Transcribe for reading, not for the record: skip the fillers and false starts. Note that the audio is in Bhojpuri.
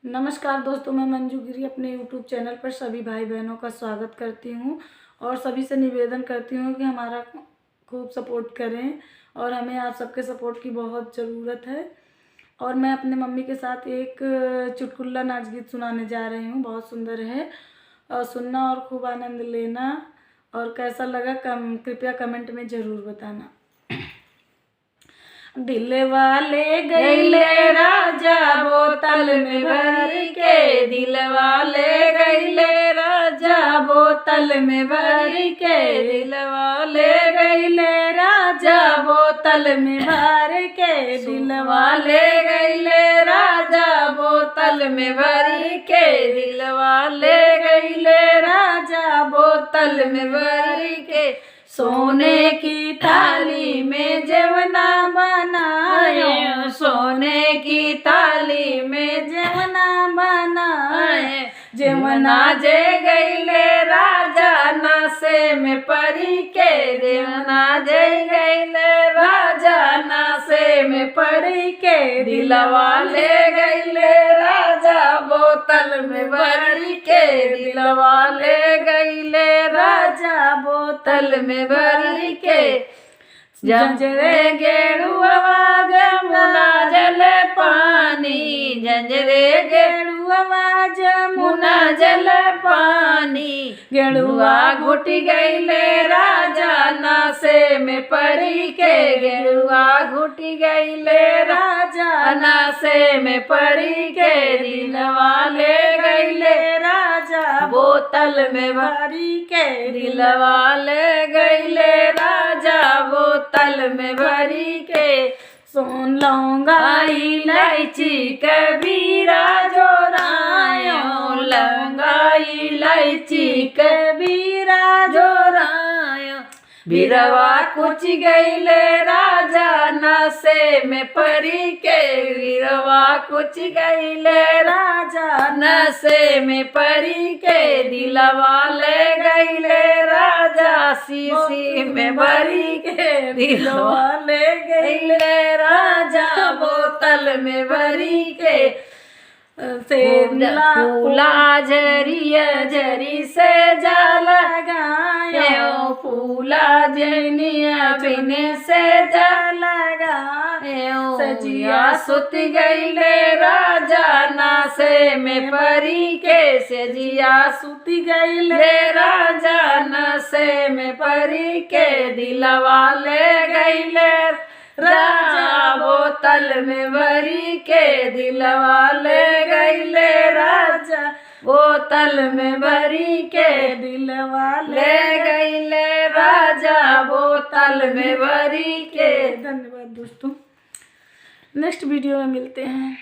नमस्कार दोस्तों, मैं मंजू गिरी अपने यूट्यूब चैनल पर सभी भाई बहनों का स्वागत करती हूं और सभी से निवेदन करती हूं कि हमारा खूब सपोर्ट करें और हमें आप सबके सपोर्ट की बहुत ज़रूरत है। और मैं अपने मम्मी के साथ एक चुटकुला नाच गीत सुनाने जा रही हूं, बहुत सुंदर है और सुनना और खूब आनंद लेना। और कैसा लगा कृपया कमेंट में ज़रूर बताना। दिल वाले गईले राजा बोतल में भर के, दिल वाले गईले राजा बोतल में भर के, दिल वाले गईले राजा बोतल में भर के, दिल वाले गईले राजा बोतल में भर के, दिल वाले गईले राजा बोतल में भर के। सोने की थाली में जेवना बनाए, सोने की थाली में जेवना बनाए, जेवना जे गईले राजा नासे में पड़ी के, जेवना जे गईले राजा नासे में पड़ी के, दिलवा ले गईले राजा बोतल में भरी के, दिलवा ले गईले राजा बोतल में भरी के। जंजरे गेरुआ जमुना जल पानी, जंजरे गेरुआ जमुना जल पानी, गेरुआ घुट गईले राजा नासे में पड़ी के, गेरुआ घुट गईले राजा नासे में पड़ी के, दिलवा ले गईले राजा बोतल में भरी के, दिलवा ले गईले राजा बोतल में भरी के। सोन लौंगा इलायची कबीरा जोरायो, लौंगा इलायची कबीरा जोरायो, बिरवा कुछ गईले राजा नशे में पड़ी के, बिरवा कुछ गईले राजा नशे में पड़ी के, दिलवा ले गईले राजा शीशी में भरी के, दिलवा ले गईले राजा बोतल में भरी के। फूला जरिया जरी से जा लगायो, फूला जनिया बिने से जा लगायो, सजिया सुत गईले राजा नासे में परी के, सजिया सुत गईले राजा नासे में परी के, दिलवा ले गईले राजा बोतल में भरी के, दिलवा ले गईले राजा बोतल में भरी के, दिलवा ले गईले राजा बोतल में भरी के। धन्यवाद दोस्तों, नेक्स्ट वीडियो में मिलते हैं।